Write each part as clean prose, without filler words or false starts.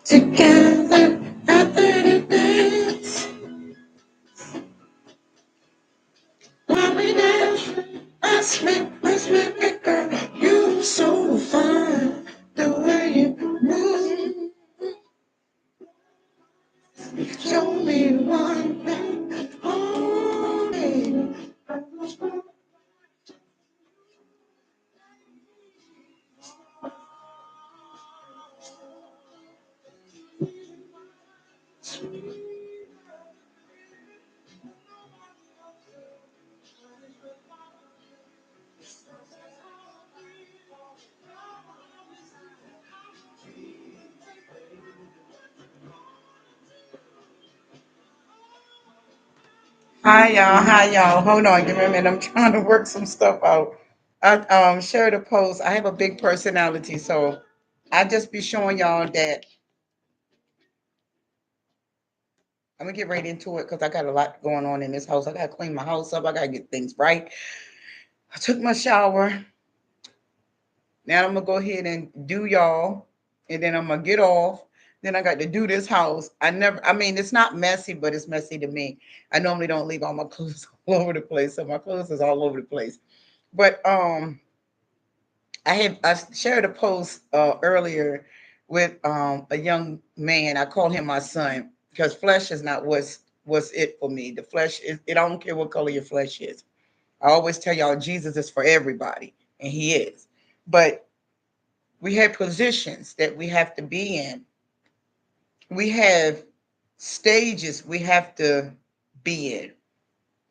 Together after the dance, while we dance, I smack, girl. You so fine, the way you move. Show me one thing, oh baby. Hi y'all, hi y'all. Hold on, give me a minute. I'm trying to work some stuff out. I shared a post. I have a big personality, so I just be showing y'all that I'm gonna get right into it because I got a lot going on in this house. I gotta clean my house up. I gotta get things right. I took my shower. Now I'm gonna go ahead and do y'all, and then I'm gonna get off. Then I got to do this house. I mean, it's not messy, but it's messy to me. I normally don't leave all my clothes all over the place, so my clothes is all over the place. But I shared a post earlier with a young man. I call him my son because flesh is not what's it for me. The flesh is it. I don't care what color your flesh is. I always tell y'all Jesus is for everybody, and He is. But we have positions that we have to be in. We have stages we have to be in.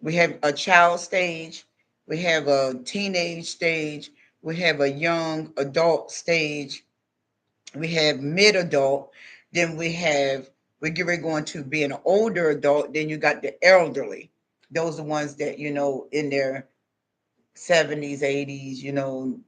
We have a child stage, we have a teenage stage, we have a young adult stage, we have mid adult, then we're getting going to be an older adult, then you got the elderly. Those are the ones that, in their 70s, 80s,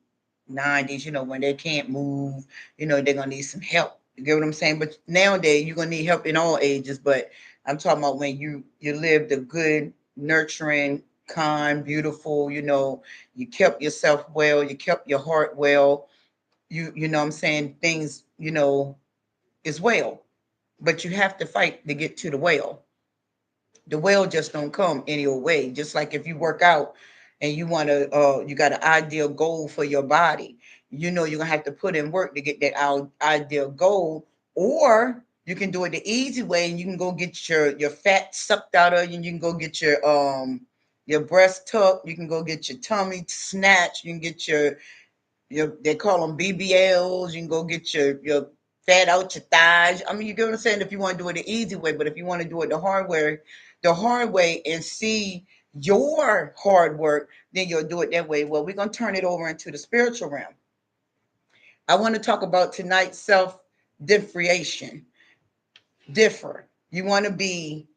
90s, when they can't move, they're gonna need some help. You get what I'm saying? But nowadays you're gonna need help in all ages. But I'm talking about when you lived a good, nurturing, kind, beautiful, you kept yourself well, you kept your heart well, you know what I'm saying, things, is well. But you have to fight to get to the well. The well just don't come any old way. Just like if you work out and you got an ideal goal for your body, you're gonna have to put in work to get that ideal goal. Or you can do it the easy way, and you can go get your fat sucked out of you, and you can go get your breast tucked, you can go get your tummy snatched, you can get your they call them BBLs, you can go get your fat out your thighs. I mean, you get what I'm saying, if you want to do it the easy way. But if you want to do it the hard way and see your hard work, then you'll do it that way. Well, we're going to turn it over into the spiritual realm. I want to talk about tonight self differentiation. Differ. You want to be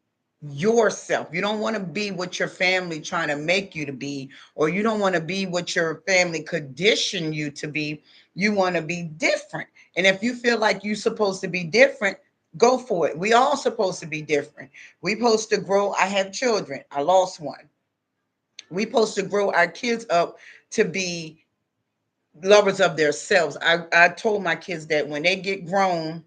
yourself. You don't want to be what your family trying to make you to be, or you don't want to be what your family condition you to be. You want to be different. And if you feel like you're supposed to be different, go for it. We all supposed to be different. We supposed to grow. I have children. I lost one. We supposed to grow our kids up to be lovers of themselves. I told my kids that when they get grown,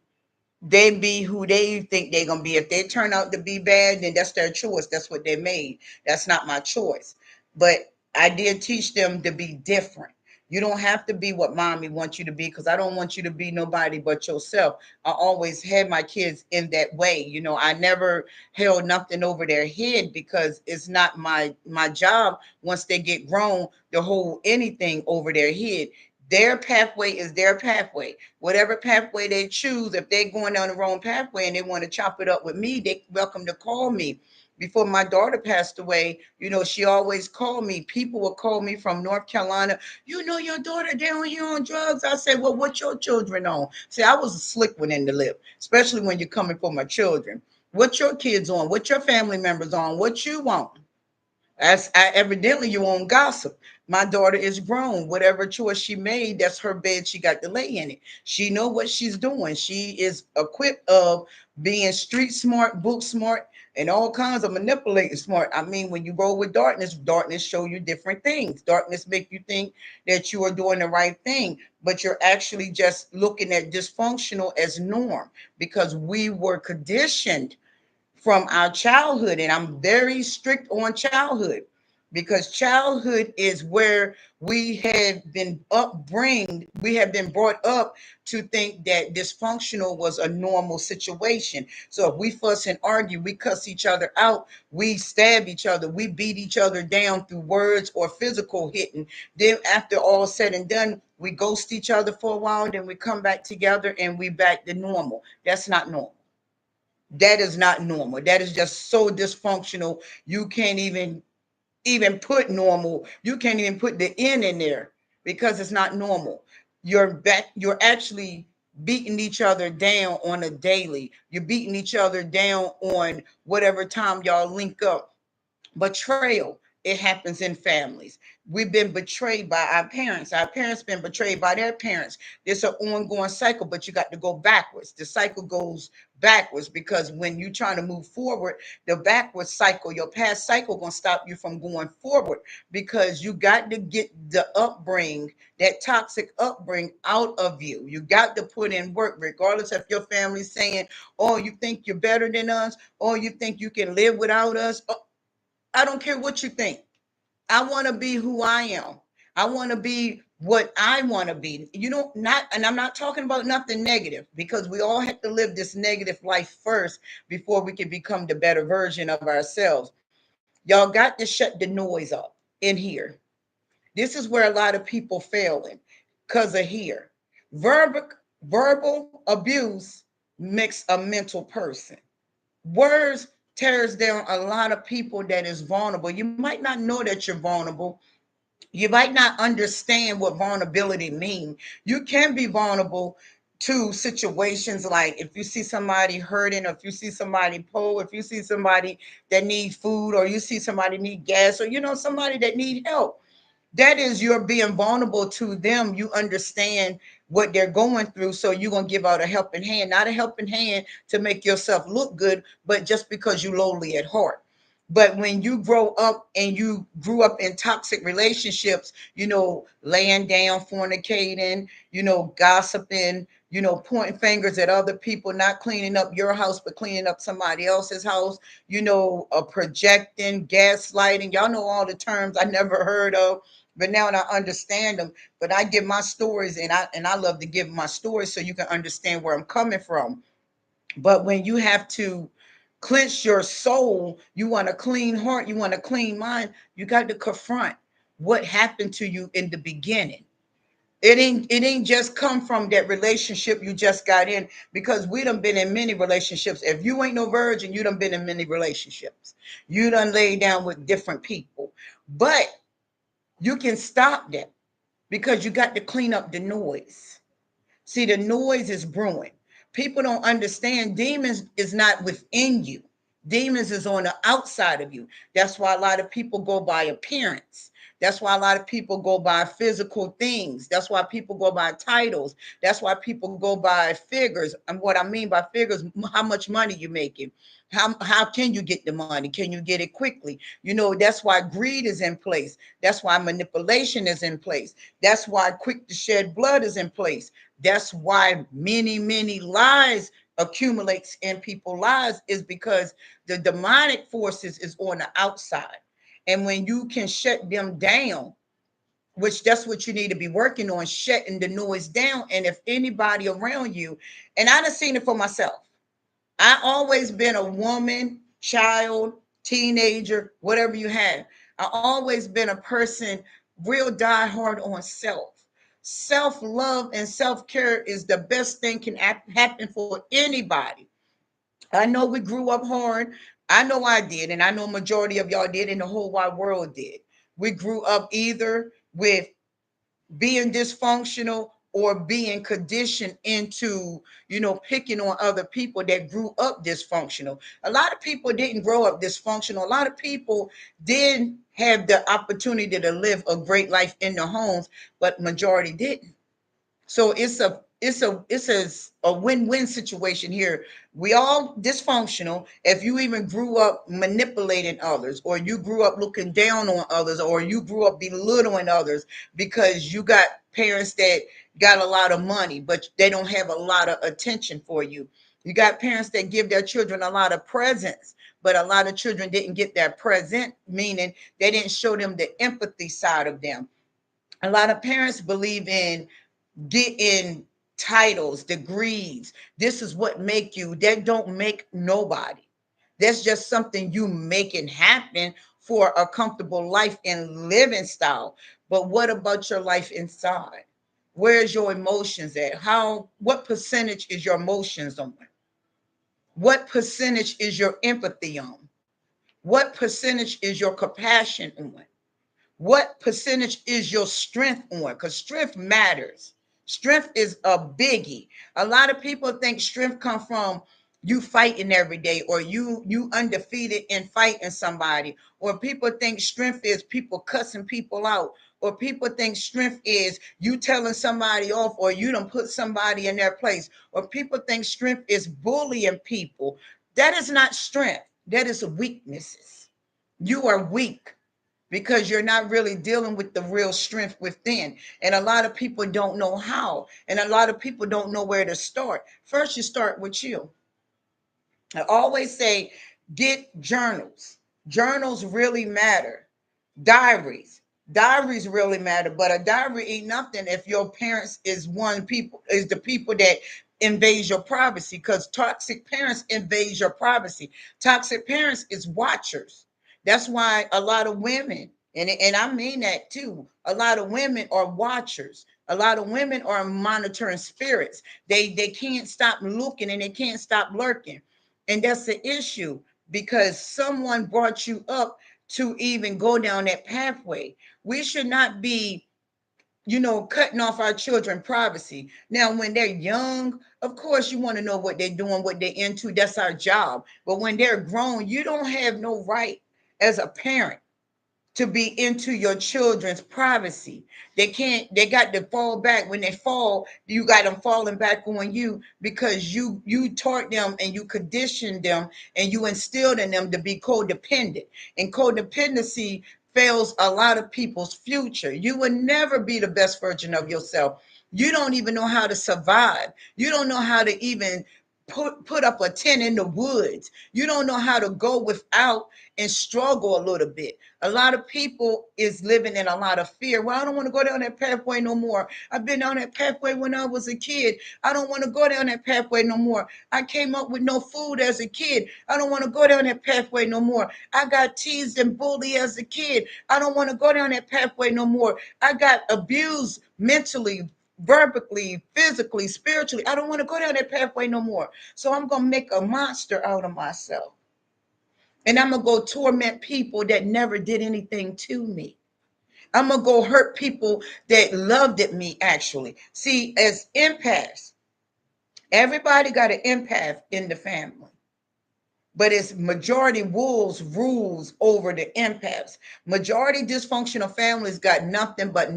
they be who they think they're gonna be. If they turn out to be bad, then that's their choice. That's what they made. That's not my choice. But I did teach them to be different. You don't have to be what mommy wants you to be, because I don't want you to be nobody but yourself. I always had my kids in that way. I never held nothing over their head, because it's not my job once they get grown to hold anything over their head. Their pathway is their pathway. Whatever pathway they choose, if they're going down the wrong pathway and they want to chop it up with me, they welcome to call me. Before my daughter passed away, she always called me. People would call me from North Carolina. Your daughter down here on drugs. I said, well, what your children on? See, I was a slick one in the lip, especially when you're coming for my children. What your kids on? What your family members on? What you want? Evidently you won't gossip. My daughter is grown. Whatever choice she made, that's her bed. She got to lay in it. She know what she's doing. She is equipped of being street smart, book smart, and all kinds of manipulating smart. I mean, when you go with darkness, darkness show you different things. Darkness make you think that you are doing the right thing, but you're actually just looking at dysfunctional as norm because we were conditioned from our childhood. And I'm very strict on childhood because childhood is where we have been brought up to think that dysfunctional was a normal situation. So if we fuss and argue, we cuss each other out, we stab each other, we beat each other down through words or physical hitting. Then after all said and done, we ghost each other for a while, then we come back together and we back to normal. That's not normal. That is not normal. That is just so dysfunctional. You can't even put normal. You can't even put the N in there because it's not normal. You're actually beating each other down on a daily. You're beating each other down on whatever time y'all link up. Betrayal, it happens in families. We've been betrayed by our parents. Our parents been betrayed by their parents. It's an ongoing cycle, but you got to go backwards. The cycle goes backwards because when you're trying to move forward, the backwards cycle, your past cycle, gonna stop you from going forward because you got to get the upbringing, that toxic upbringing, out of you. You got to put in work, regardless if your family's saying, "Oh, you think you're better than us? Or you think you can live without us?" I don't care what you think. I want to be who I am. I want to be what I want to be. You know, not, and I'm not talking about nothing negative because we all have to live this negative life first before we can become the better version of ourselves. Y'all got to shut the noise up in here. This is where a lot of people failing because of here. Verbal, verbal abuse makes a mental person. Words tears down a lot of people that is vulnerable. You might not know that you're vulnerable. You might not understand what vulnerability means. You can be vulnerable to situations like if you see somebody hurting, or if you see somebody poor, if you see somebody that need food, or you see somebody need gas, or somebody that need help. That is, you're being vulnerable to them. You understand what they're going through, so you're going to give out a helping hand, not a helping hand to make yourself look good, but just because you lowly at heart. But when you grow up and you grew up in toxic relationships, laying down, fornicating, gossiping, pointing fingers at other people, not cleaning up your house but cleaning up somebody else's house, projecting, gaslighting, y'all know all the terms I never heard of, but now I understand them. But I give my stories, and I love to give my stories so you can understand where I'm coming from. But when you have to cleanse your soul, you want a clean heart, you want a clean mind, you got to confront what happened to you in the beginning. It ain't just come from that relationship you just got in, because we done been in many relationships. If you ain't no virgin, you done been in many relationships. You done laid down with different people. But you can stop that because you got to clean up the noise. See, the noise is brewing. People don't understand demons is not within you. Demons is on the outside of you. That's why a lot of people go by appearance. That's why a lot of people go by physical things. That's why people go by titles. That's why people go by figures. And what I mean by figures, how much money you're making. How can you get the money? Can you get it quickly? That's why greed is in place. That's why manipulation is in place. That's why quick to shed blood is in place. That's why many, many lies accumulates in people's lives, is because the demonic forces is on the outside. And when you can shut them down, which that's what you need to be working on, shutting the noise down. And if anybody around you, and I done seen it for myself. I always been a woman, child, teenager, whatever you have. I always been a person real die hard on self. Self love and self care is the best thing can happen for anybody. I know we grew up hard. I know I did, and I know majority of y'all did, and the whole wide world did. We grew up either with being dysfunctional or being conditioned into picking on other people that grew up dysfunctional. A lot of people didn't grow up dysfunctional. A lot of people did have the opportunity to live a great life in their homes, but majority didn't. So it's a win-win situation here. We all dysfunctional. If you even grew up manipulating others, or you grew up looking down on others, or you grew up belittling others because you got parents that got a lot of money but they don't have a lot of attention for you. You got parents that give their children a lot of presents, but a lot of children didn't get that present, meaning they didn't show them the empathy side of them. A lot of parents believe in getting titles, degrees. This is what make you. That don't make nobody. That's just something you making happen for a comfortable life and living style. But what about your life inside? Where's your emotions at? What percentage is your emotions on? What percentage is your empathy on? What percentage is your compassion on? What percentage is your strength on? Because strength matters. Strength is a biggie. A lot of people think strength comes from you fighting every day, or you undefeated in fighting somebody, or people think strength is people cussing people out, or people think strength is you telling somebody off, or you don't put somebody in their place, or people think strength is bullying people. That is not strength. That is weaknesses. You are weak because you're not really dealing with the real strength within. And a lot of people don't know how. And a lot of people don't know where to start. First, you start with you. I always say, get journals. Journals really matter. Diaries. Diaries really matter, but a diary ain't nothing if your parents is the people that invade your privacy, because toxic parents invade your privacy. Toxic parents is watchers. That's why a lot of women, and I mean that too, a lot of women are watchers. A lot of women are monitoring spirits. They can't stop looking and they can't stop lurking. And that's the issue, because someone brought you up to even go down that pathway. We should not be, cutting off our children privacy. Now, when they're young, of course, you want to know what they're doing, what they're into. That's our job. But when they're grown, you don't have no right as a parent to be into your children's privacy. They got to fall back. When they fall, you got them falling back on you, because you taught them and you conditioned them and you instilled in them to be codependent. And codependency fails a lot of people's future. You will never be the best version of yourself. You don't even know how to survive. You don't know how to even put up a tent in the woods. You don't know how to go without and struggle a little bit. A lot of people is living in a lot of fear. Well, I don't want to go down that pathway no more. I've been down that pathway when I was a kid. I don't want to go down that pathway no more. I came up with no food as a kid. I don't want to go down that pathway no more. I got teased and bullied as a kid. I don't want to go down that pathway no more. I got abused mentally, verbally, physically, spiritually. I don't want to go down that pathway no more. So I'm going to make a monster out of myself. And I'm going to go torment people that never did anything to me. I'm going to go hurt people that loved at me, actually. See, as empaths, everybody got an empath in the family. But it's majority wolves rules over the empaths. Majority dysfunctional families got nothing but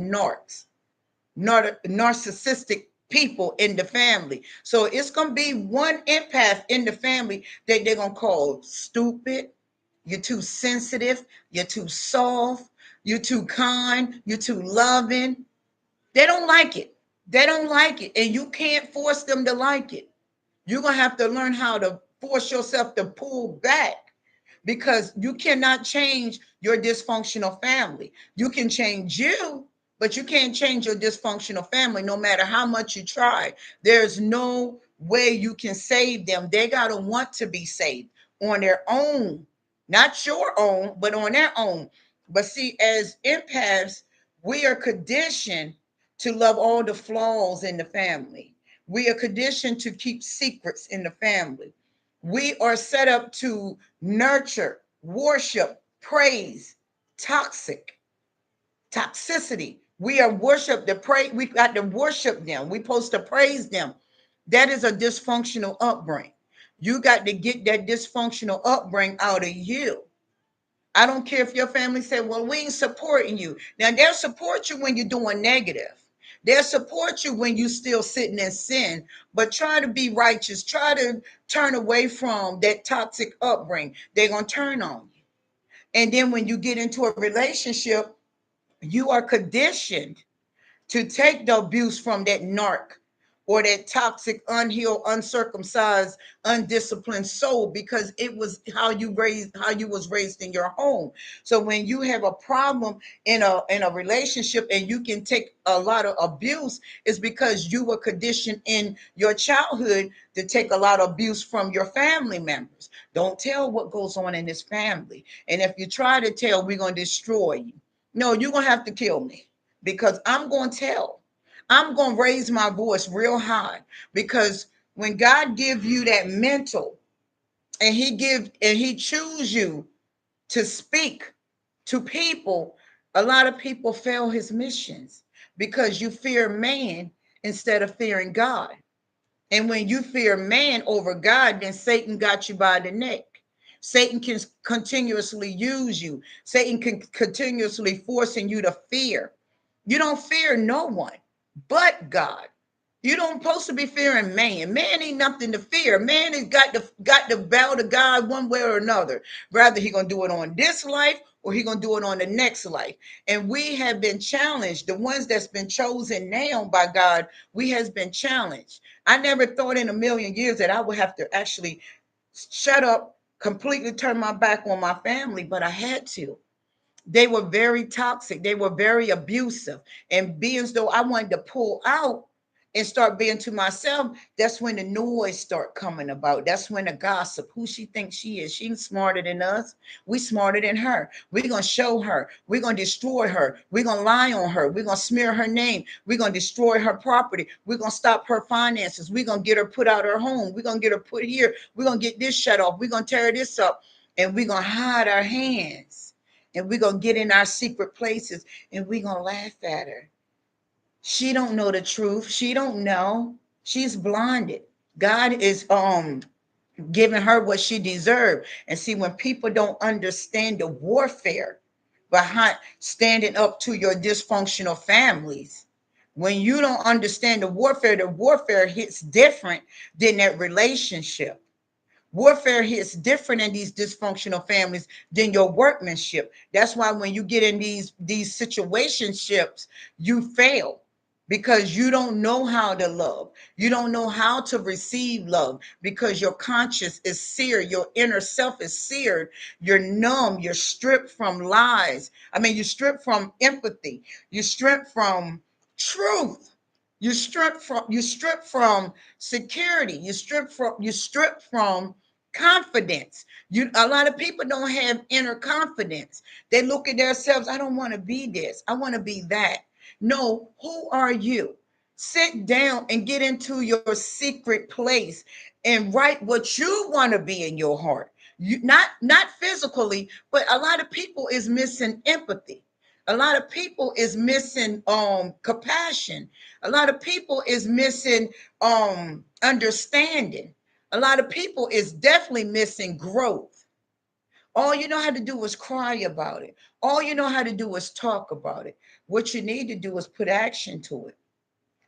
narcissistic people in the family. So it's going to be one empath in the family that they're going to call stupid. You're too sensitive. You're too soft. You're too kind. You're too loving. They don't like it. They don't like it. And you can't force them to like it. You're going to have to learn how to force yourself to pull back, because you cannot change your dysfunctional family. You can change you, but you can't change your dysfunctional family no matter how much you try. There's no way you can save them. They got to want to be saved on their own, not your own, but on their own. But see, as empaths, we are conditioned to love all the flaws in the family. We are conditioned to keep secrets in the family. We are set up to nurture, worship, praise, toxic, toxicity. We are worship the pray. We got to worship them. We supposed to praise them. That is a dysfunctional upbringing. You got to get that dysfunctional upbringing out of you. I don't care if your family said, well, we ain't supporting you. Now, they'll support you when you're doing negative. They'll support you when you still sitting in sin, but try to be righteous. Try to turn away from that toxic upbringing. They're going to turn on you. And then when you get into a relationship, you are conditioned to take the abuse from that narc or that toxic, unhealed, uncircumcised, undisciplined soul, because it was how you was raised in your home. So when you have a problem in a relationship and you can take a lot of abuse, it's because you were conditioned in your childhood to take a lot of abuse from your family members. Don't tell what goes on in this family. And if you try to tell, we're going to destroy you. No, you're going to have to kill me, because I'm going to tell. I'm going to raise my voice real high, because when God give you that mental, and he choose you to speak to people, a lot of people fail his missions because you fear man instead of fearing God. And when you fear man over God, then Satan got you by the neck. Satan can continuously use you. Satan can continuously forcing you to fear. You don't fear no one but God. You don't supposed to be fearing man. Man ain't nothing to fear. Man has got to bow to God one way or another. Rather he gonna do it on this life or he gonna do it on the next life. And we have been challenged. The ones that's been chosen now by God, we has been challenged. I never thought in a million years that I would have to actually shut up, completely turn my back on my family, but I had to. They were very toxic. They were very abusive. And being as though I wanted to pull out and start being to myself, that's when the noise start coming about. That's when the gossip. Who she thinks she is. She's smarter than us. We smarter than her. We're going to show her. We're going to destroy her. We're going to lie on her. We're going to smear her name. We're going to destroy her property. We're going to stop her finances. We're going to get her put out her home. We're going to get her put here. We're going to get this shut off. We're going to tear this up. And we're going to hide our hands. And we're going to get in our secret places and we're going to laugh at her. She don't know the truth. She don't know. She's blinded. God is giving her what she deserved. And see, when people don't understand the warfare behind standing up to your dysfunctional families, when you don't understand the warfare hits different than that relationship. Warfare hits different in these dysfunctional families than your workmanship. That's why when you get in these situationships, you fail because you don't know how to love. You don't know how to receive love because your conscience is seared. Your inner self is seared. You're numb. You're stripped from lies. I mean, you're stripped from empathy. You're stripped from truth. You strip from security. You strip from confidence. A lot of people don't have inner confidence. They look at themselves, I don't want to be this. I want to be that. No, who are you? Sit down and get into your secret place and write what you want to be in your heart. You not physically, but a lot of people is missing empathy. A lot of people is missing compassion. A lot of people is missing understanding. A lot of people is definitely missing growth. All you know how to do is cry about it. All you know how to do is talk about it. What you need to do is put action to it.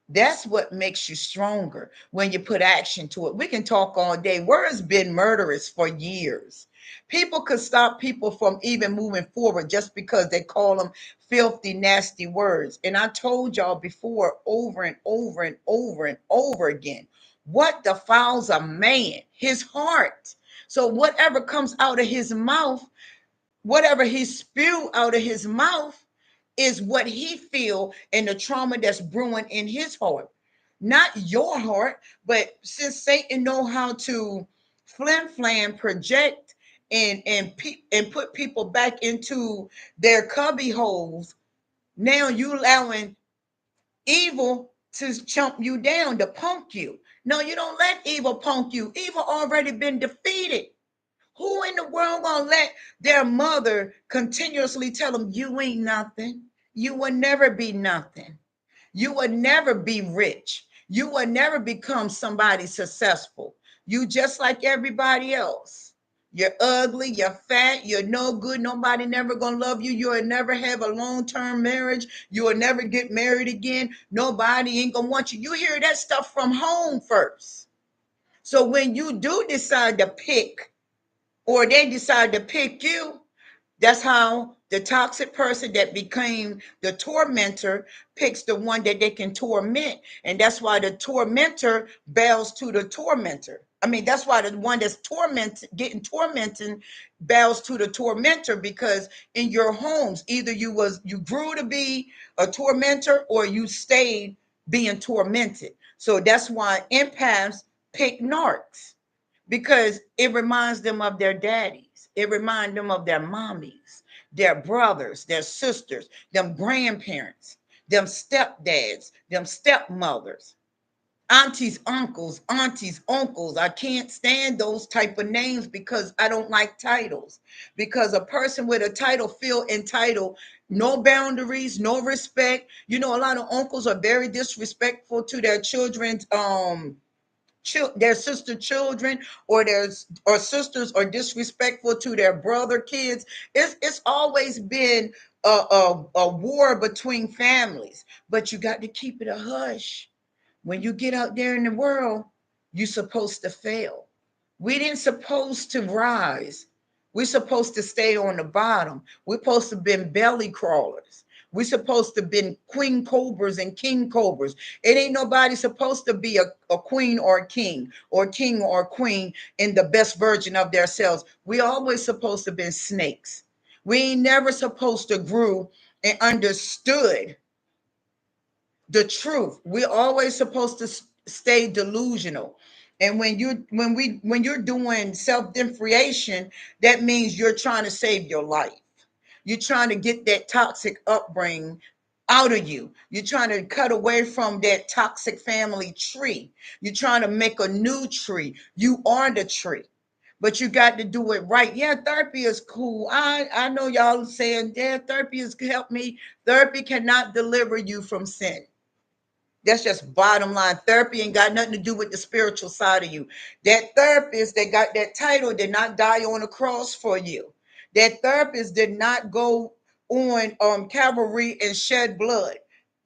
That's what makes you stronger when you put action to it. We can talk all day. Words been murderous for years. People could stop people from even moving forward just because they call them filthy, nasty words. And I told y'all before over and over and over and over again, what defiles a man? His heart. So whatever comes out of his mouth, whatever he spew out of his mouth is what he feel and the trauma that's brewing in his heart, not your heart. But since Satan know how to flim flam project and put people back into their cubby holes, now you allowing evil to chump you down, to punk you. No, you don't let evil punk you. Evil already been defeated. Who in the world gonna let their mother continuously tell them you ain't nothing? You will never be nothing. You will never be rich. You will never become somebody successful. You just like everybody else. You're ugly, you're fat, you're no good, nobody never gonna love you, you'll never have a long-term marriage, you will never get married again, nobody ain't gonna want you. You hear that stuff from home first. So when you do decide to pick, or they decide to pick you, that's how the toxic person that became the tormentor picks the one that they can torment. And that's why the tormentor bows to the tormentor. I mean, that's why the one that's getting tormented bows to the tormentor, because in your homes, either you grew to be a tormentor or you stayed being tormented. So that's why empaths pick narcs, because it reminds them of their daddies. It reminds them of their mommies, their brothers, their sisters, them grandparents, them stepdads, them stepmothers, aunties, uncles. I can't stand those type of names because I don't like titles. Because a person with a title feel entitled, no boundaries, no respect. You know, a lot of uncles are very disrespectful to their children's their sister children, or sisters are disrespectful to their brother kids. It's always been a war between families, but you got to keep it a hush. When you get out there in the world, you're supposed to fail. We didn't supposed to rise. We're supposed to stay on the bottom. We're supposed to have been belly crawlers. We're supposed to have been queen cobras and king cobras. It ain't nobody supposed to be a queen or a king, or king or queen in the best version of themselves. We always supposed to have been snakes. We ain't never supposed to grew and understood the truth. We're always supposed to stay delusional. And when you're doing self-differentiation, that means you're trying to save your life. You're trying to get that toxic upbringing out of you. You're trying to cut away from that toxic family tree. You're trying to make a new tree. You are the tree. But you got to do it right. Yeah, therapy is cool. I know y'all saying, yeah, therapy has helped me. Therapy cannot deliver you from sin. That's just bottom line. Therapy ain't got nothing to do with the spiritual side of you. That therapist that got that title did not die on a cross for you. That therapist did not go on Calvary and shed blood.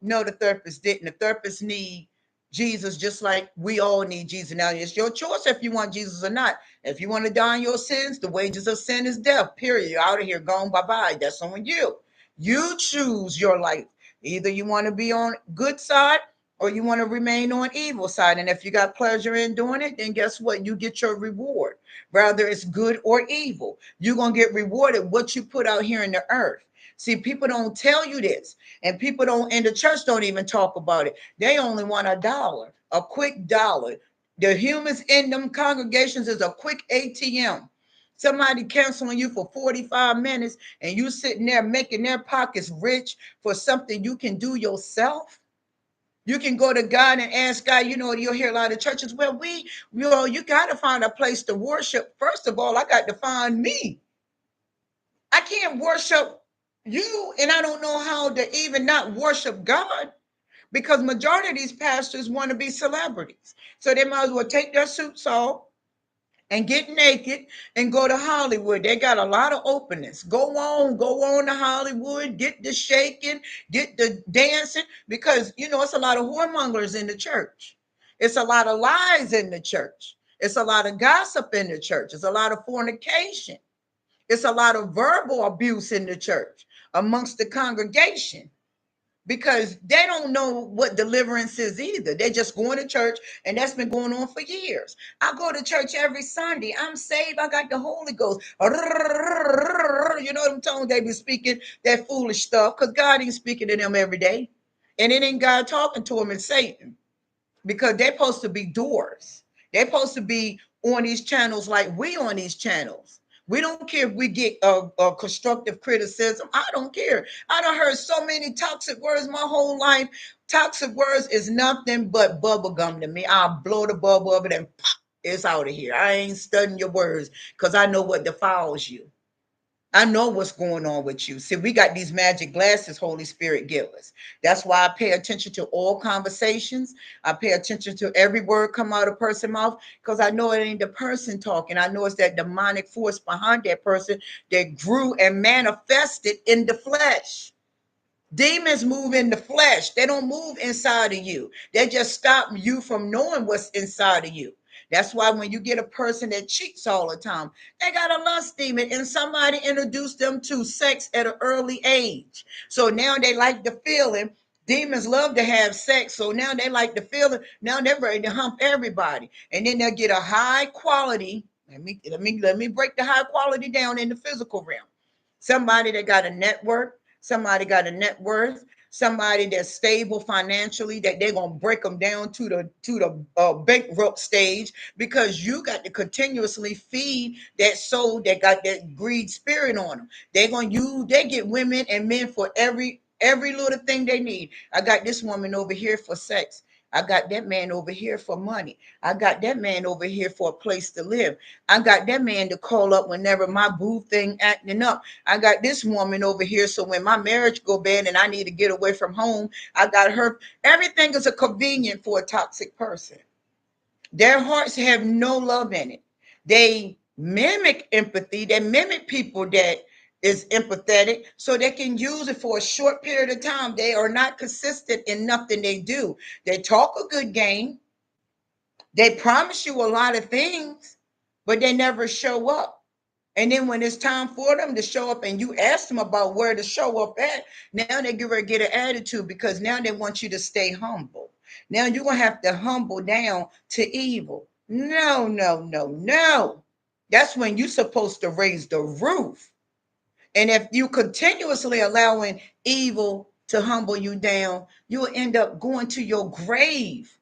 No, the therapist didn't. The therapist need Jesus just like we all need Jesus. Now it's your choice if you want Jesus or not. If you want to die in your sins, the wages of sin is death. Period. You're out of here, gone, bye bye. That's on you. You choose your life. Either you want to be on good side or you want to remain on evil side. And if you got pleasure in doing it, then guess what? You get your reward. Whether it's good or evil, you're going to get rewarded what you put out here in the earth. See, people don't tell you this, and people don't in the church don't even talk about it. They only want a dollar, a quick dollar. The humans in them congregations is a quick ATM. Somebody canceling you for 45 minutes and you sitting there making their pockets rich for something you can do yourself. You can go to God and ask God. You know, you'll hear a lot of churches, well, you got to find a place to worship. First of all, I got to find me. I can't worship you, and I don't know how to even not worship God, because majority of these pastors want to be celebrities. So they might as well take their suits off and get naked and go to Hollywood. They got a lot of openings. Go on to Hollywood, get the shaking, get the dancing, because you know it's a lot of whoremongers in the church. It's a lot of lies in the church. It's a lot of gossip in the church. It's a lot of fornication. It's a lot of verbal abuse in the church amongst the congregation, because they don't know what deliverance is either. They're just going to church, and that's been going on for years. I go to church every Sunday. I'm saved. I got the Holy Ghost. You know them tones they be speaking, that foolish stuff, because God ain't speaking to them every day. And it ain't God talking to them, it's Satan, because they're supposed to be doors. They're supposed to be on these channels like we on these channels. We don't care if we get a constructive criticism. I don't care. I done heard so many toxic words my whole life. Toxic words is nothing but bubble gum to me. I'll blow the bubble of it and pop, it's out of here. I ain't studying your words because I know what defiles you. I know what's going on with you. See, we got these magic glasses Holy Spirit give us. That's why I pay attention to all conversations. I pay attention to every word come out of a person's mouth because I know it ain't the person talking. I know it's that demonic force behind that person that grew and manifested in the flesh. Demons move in the flesh. They don't move inside of you. They just stop you from knowing what's inside of you. That's why when you get a person that cheats all the time, they got a lust demon and somebody introduced them to sex at an early age. So now they like the feeling. Demons love to have sex. So now they like the feeling. Now they're ready to hump everybody. And then they'll get a high quality. Let me break the high quality down in the physical realm. Somebody that got a network, somebody got a net worth, somebody that's stable financially, that they're gonna break them down to the bankrupt stage because you got to continuously feed that soul that got that greed spirit on them. They get women and men for every little thing they need. I got this woman over here for sex. I got that man over here for money. I got that man over here for a place to live. I got that man to call up whenever my boo thing acting up. I got this woman over here, so when my marriage go bad and I need to get away from home, I got her. Everything is a convenient for a toxic person. Their hearts have no love in it. They mimic empathy. They mimic people that is empathetic so they can use it for a short period of time. They are not consistent in nothing they do. They talk a good game. They promise you a lot of things, but they never show up. And then when it's time for them to show up and you ask them about where to show up at, now they give her get an attitude because now they want you to stay humble. Now you're gonna have to humble down to evil. No, no, no, no. That's when you're supposed to raise the roof. And if you continuously allowing evil to humble you down, you will end up going to your grave,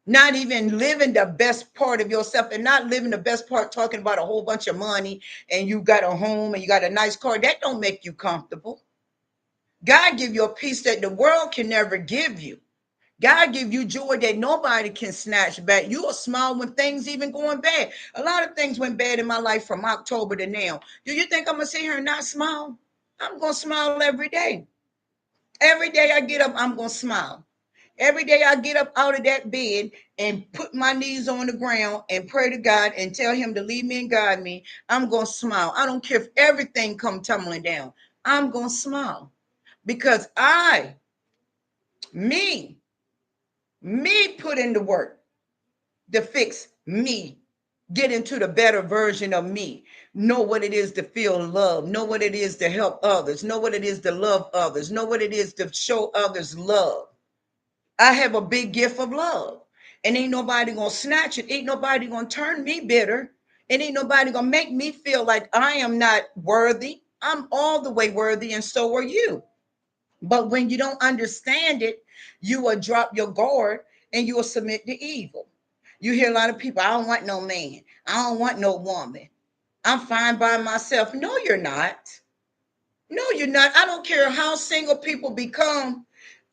not even living the best part of yourself, and not living the best part talking about a whole bunch of money and you got a home and you got a nice car. That don't make you comfortable. God give you a peace that the world can never give you. God give you joy that nobody can snatch back. You will smile when things even going bad. A lot of things went bad in my life from October to now. Do you think I'm gonna sit here and not smile? I'm gonna smile every day. Every day I get up, I'm gonna smile. Every day I get up out of that bed and put my knees on the ground and pray to God and tell him to lead me and guide me. I'm going to smile. I don't care if everything come tumbling down. I'm going to smile because me, me put in the work to fix me, get into the better version of me, know what it is to feel love, know what it is to help others, know what it is to love others, know what it is to show others love. I have a big gift of love. And ain't nobody gonna snatch it. Ain't nobody gonna turn me bitter. And ain't nobody gonna make me feel like I am not worthy. I'm all the way worthy, and so are you. But when you don't understand it, you will drop your guard and you will submit to evil. You hear a lot of people, I don't want no man. I don't want no woman. I'm fine by myself. No, you're not. No, you're not. I don't care how single people become.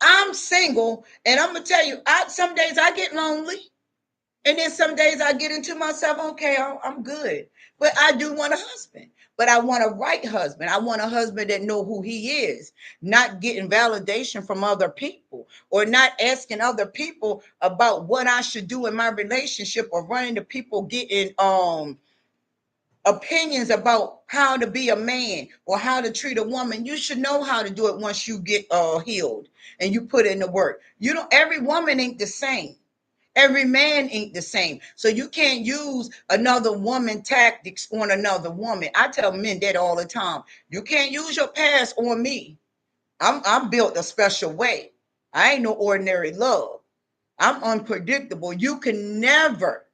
I'm single, and I'm gonna tell you, some days I get lonely, and then some days I get into myself. Okay, I'm good, but I do want a husband. But I want a right husband. I want a husband that know who he is, not getting validation from other people, or not asking other people about what I should do in my relationship, or running to people getting opinions about how to be a man or how to treat a woman. You should know how to do it once you get healed and you put in the work. You know, every woman ain't the same. Every man ain't the same. So you can't use another woman tactics on another woman. I tell men that all the time. You can't use your past on me. I'm built a special way. I ain't no ordinary love. I'm unpredictable. You can never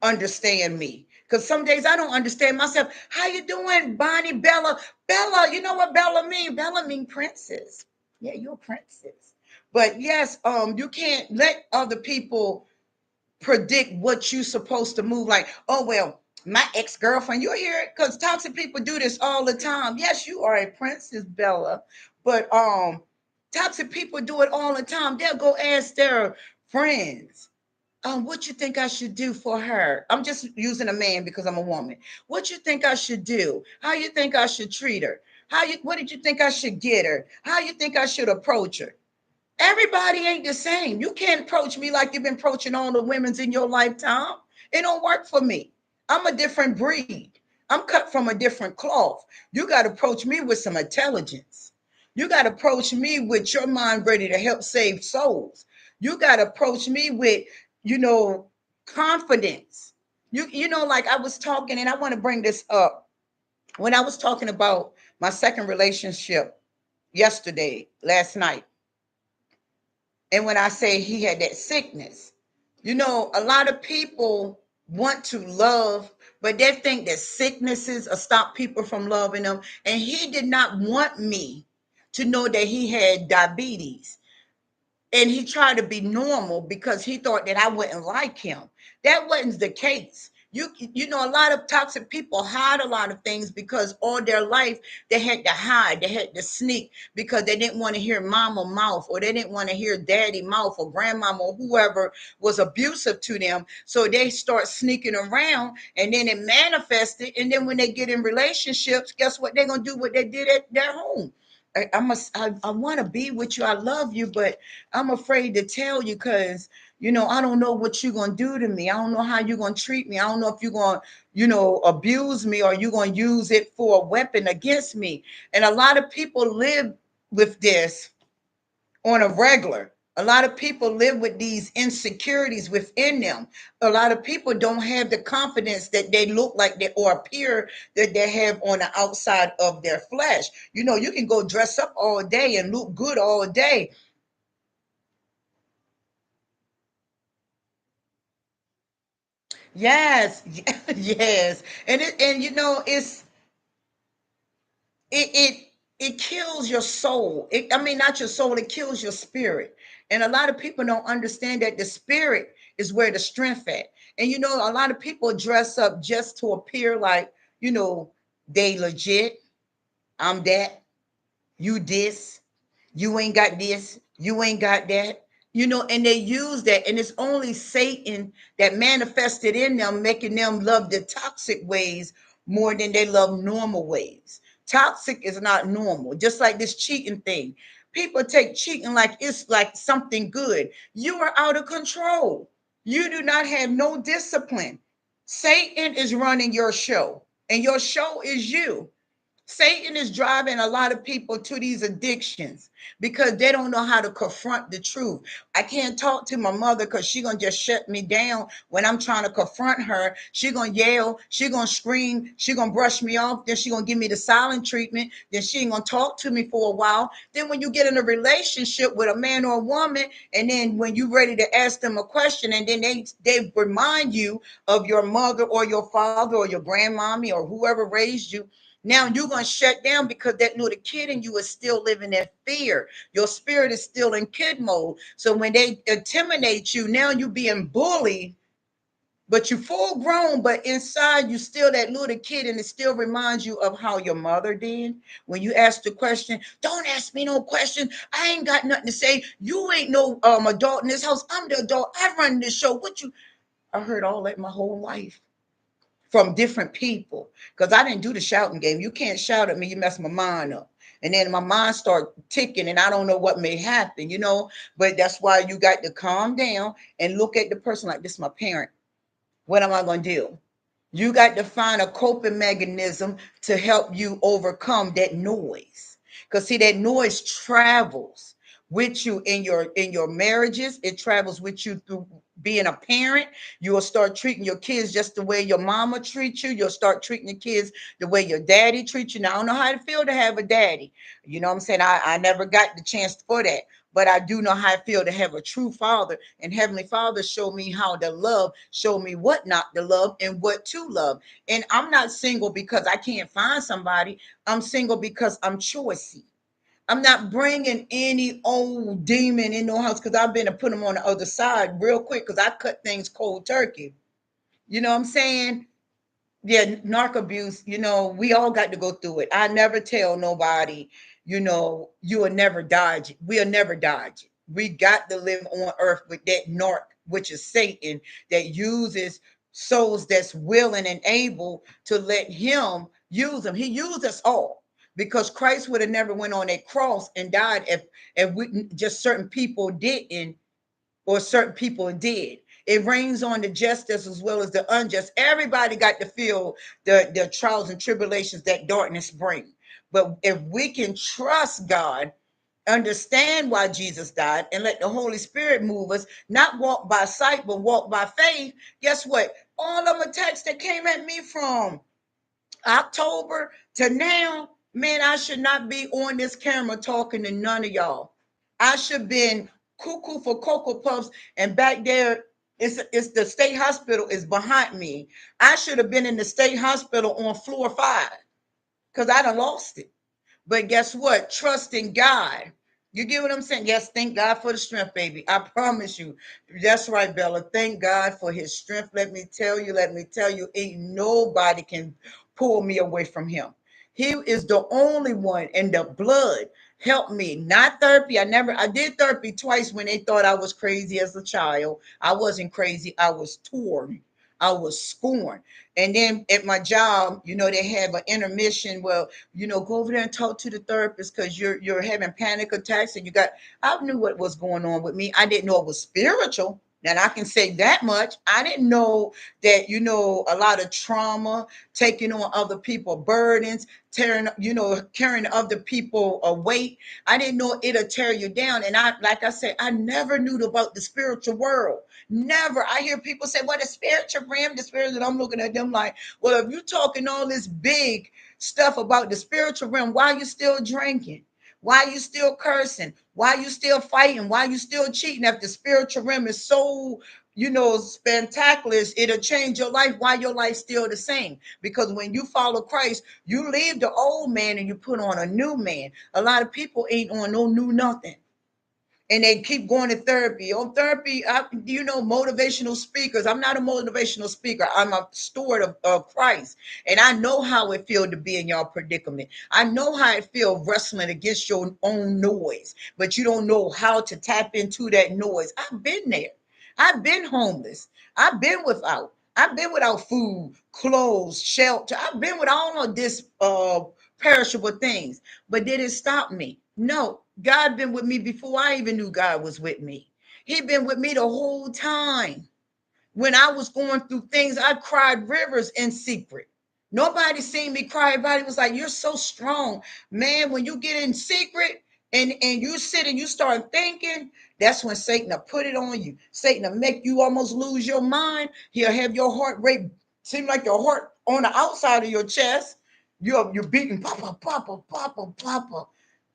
understand me because some days I don't understand myself. How you doing, Bonnie? Bella, you know what Bella mean? Bella mean princess. Yeah, you're a princess. But yes, you can't let other people predict what you supposed to move like. Oh well, my ex-girlfriend. You hear it? Because toxic people do this all the time. Yes, you are a princess, Bella, but toxic people do it all the time. They'll go ask their friends, What you think I should do for her? I'm just using a man because I'm a woman. What you think I should do? How you think I should treat her? What did you think I should get her? How you think I should approach her? Everybody ain't the same. You can't approach me like you've been approaching all the women's in your lifetime. It don't work for me. I'm a different breed. I'm cut from a different cloth. You got to approach me with some intelligence. You got to approach me with your mind ready to help save souls. You got to approach me with, you know, confidence. Like I was talking, and I want to bring this up. When I was talking about my second relationship yesterday, last night, and when I say he had that sickness, a lot of people want to love, but they think that sicknesses will stop people from loving them. And he did not want me to know that he had diabetes, and he tried to be normal because he thought that I wouldn't like him. That wasn't the case. A lot of toxic people hide a lot of things because all their life they had to hide, they had to sneak because they didn't want to hear mama mouth, or they didn't want to hear daddy mouth, or grandmama, or whoever was abusive to them. So they start sneaking around, and then it manifested. And then when they get in relationships, guess what? They're gonna do what they did at their home. I want to be with you. I love you, but I'm afraid to tell you because, I don't know what you're going to do to me. I don't know how you're going to treat me. I don't know if you're going to, abuse me, or you're going to use it for a weapon against me. And a lot of people live with this on a regular. A lot of people live with these insecurities within them. A lot of people don't have the confidence that they look like they or appear that they have on the outside of their flesh. You can go dress up all day and look good all day. Yes, yes, and it kills your soul. I mean, not your soul. It kills your spirit. And a lot of people don't understand that the spirit is where the strength at. And a lot of people dress up just to appear like they legit. I'm that. You this. You ain't got this. You ain't got that. And they use that, and it's only Satan that manifested in them, making them love the toxic ways more than they love normal ways. Toxic is not normal, just like this cheating thing. People take cheating like it's like something good. You are out of control. You do not have no discipline. Satan is running your show, and your show is you. Satan is driving a lot of people to these addictions because they don't know how to confront the truth. I can't talk to my mother because she's going to just shut me down when I'm trying to confront her. She's going to yell. She's going to scream. She's going to brush me off. Then she's going to give me the silent treatment. Then she ain't going to talk to me for a while. Then when you get in a relationship with a man or a woman, and then when you're ready to ask them a question, and then they remind you of your mother or your father or your grandmommy or whoever raised you. Now you're going to shut down because that little kid in you is still living in fear. Your spirit is still in kid mode. So when they intimidate you, now you're being bullied, but you're full grown, but inside you still that little kid, and it still reminds you of how your mother did. When you ask the question, don't ask me no question. I ain't got nothing to say. You ain't no adult in this house. I'm the adult. I run this show. I heard all that my whole life from different people because I didn't do the shouting game. You can't shout at me, you mess my mind up. And then my mind start ticking, and I don't know what may happen. But that's why you got to calm down and look at the person like this is my parent. What am I going to do? You got to find a coping mechanism to help you overcome that noise. Because see, that noise travels with you in your marriages. It travels with you through being a parent. You will start treating your kids just the way your mama treats you. You'll start treating your kids the way your daddy treats you. Now, I don't know how it feel to have a daddy. You know what I'm saying? I never got the chance for that. But I do know how I feel to have a true father. And Heavenly Father showed me how to love, show me what not to love and what to love. And I'm not single because I can't find somebody. I'm single because I'm choicy. I'm not bringing any old demon in no house because I've been to put them on the other side real quick because I cut things cold turkey. You know what I'm saying? Yeah, narc abuse, we all got to go through it. I never tell nobody, you will never dodge it. We'll never dodge it. We got to live on earth with that narc which is Satan, that uses souls that's willing and able to let him use them. He used us all because Christ would have never went on a cross and died if we, just certain people didn't, or certain people did. It rains on the just as well as the unjust. Everybody got to feel the trials and tribulations that darkness brings. But if we can trust God, understand why Jesus died, and let the Holy Spirit move us, not walk by sight, but walk by faith, guess what? All them attacks that came at me from October to now, man, I should not be on this camera talking to none of y'all. I should have been cuckoo for Cocoa Puffs, and back there, it's the state hospital is behind me. I should have been in the state hospital on floor 5 because I done lost it. But guess what? Trust in God. You get what I'm saying? Yes, thank God for the strength, baby. I promise you. That's right, Bella. Thank God for his strength. Let me tell you, ain't nobody can pull me away from him. He is the only one, in the blood helped me. Not therapy. I did therapy twice when they thought I was crazy as a child. I wasn't crazy. I was torn. I was scorned. And then at my job, they have an intermission. Well, go over there and talk to the therapist because you're having panic attacks, and I knew what was going on with me. I didn't know it was spiritual. And I can say that much. I didn't know that, a lot of trauma, taking on other people's burdens, carrying other people a weight. I didn't know it'll tear you down. And like I said, I never knew about the spiritual world. Never. I hear people say, "What, the spiritual realm, the spirit," and I'm looking at them like, well, if you're talking all this big stuff about the spiritual realm, why are you still drinking? Why are you still cursing? Why are you still fighting? Why are you still cheating? If the spiritual realm is so, spectacular, it'll change your life. Why your life still the same? Because when you follow Christ, you leave the old man and you put on a new man. A lot of people ain't on no new nothing, and they keep going to therapy. On therapy, motivational speakers. I'm not a motivational speaker. I'm a steward of Christ, and I know how it feels to be in your predicament. I know how it feels wrestling against your own noise, but you don't know how to tap into that noise. I've been there. I've been homeless. I've been without. I've been without food, clothes, shelter. I've been with all of this perishable things. But did it stop me? No. God been with me before I even knew God was with me. He been with me the whole time. When I was going through things, I cried rivers in secret. Nobody seen me cry. Everybody was like, "You're so strong." Man, when you get in secret and you sit and you start thinking, that's when Satan will put it on you. Satan will make you almost lose your mind. He'll have your heart rate seem like your heart on the outside of your chest. You're beating papa, papa, papa, papa.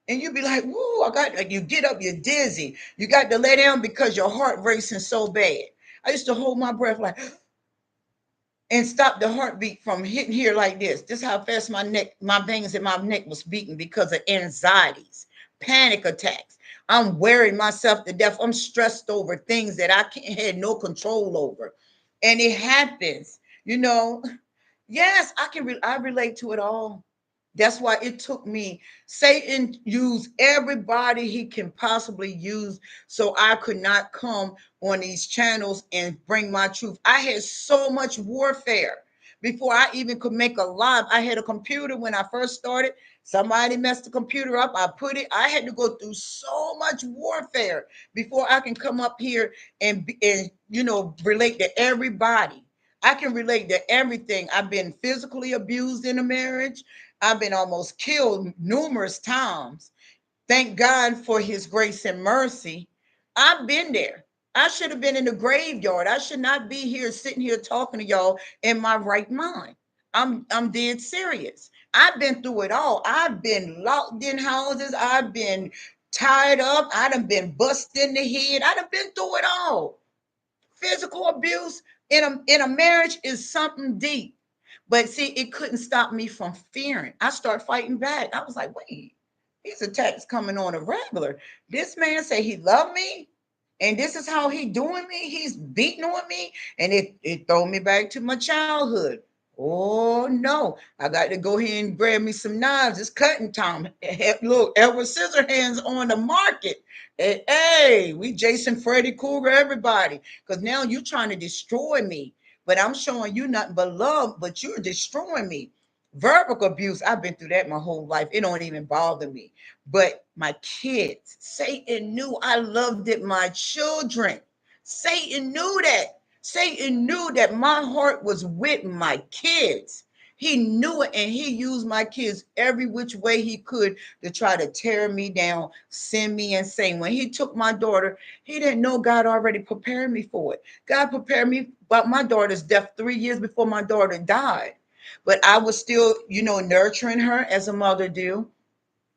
And you be like, "Woo, you get up, you're dizzy. You got to lay down because your heart racing so bad." I used to hold my breath like, and stop the heartbeat from hitting here like this. This is how fast my veins in my neck was beating because of anxieties, panic attacks. I'm wearing myself to death. I'm stressed over things that I can't had no control over. And it happens, you know. Yes, I relate to it all. That's why it took me. Satan used everybody he can possibly use so I could not come on these channels and bring my truth. I had so much warfare before I even could make a live. I had a computer when I first started. Somebody messed the computer up. I had to go through so much warfare before I can come up here and relate to everybody. I can relate to everything. I've been physically abused in a marriage. I've been almost killed numerous times. Thank God for his grace and mercy. I've been there. I should have been in the graveyard. I should not be here sitting here talking to y'all in my right mind. I'm dead serious. I've been through it all. I've been locked in houses. I've been tied up. I done been bust in the head. I done been through it all. Physical abuse in a marriage is something deep. But see, it couldn't stop me from fearing. I started fighting back. I was like, wait, these attacks coming on a regular. This man say he loved me, and this is how he doing me. He's beating on me, and it throw me back to my childhood. Oh no, I got to go here and grab me some knives. It's cutting time. Look, Edward Scissorhands on the market. Hey, we Jason, Freddy Cougar, everybody. Because now you're trying to destroy me. But I'm showing you nothing but love, but you're destroying me. Verbal abuse, I've been through that my whole life. It don't even bother me. But my kids, Satan knew I loved it, my children. Satan knew that. Satan knew that my heart was with my kids. He knew it, and he used my kids every which way he could to try to tear me down, send me insane. When he took my daughter, he didn't know God already prepared me for it. God prepared me about my daughter's death 3 years before my daughter died. But I was still, nurturing her as a mother do.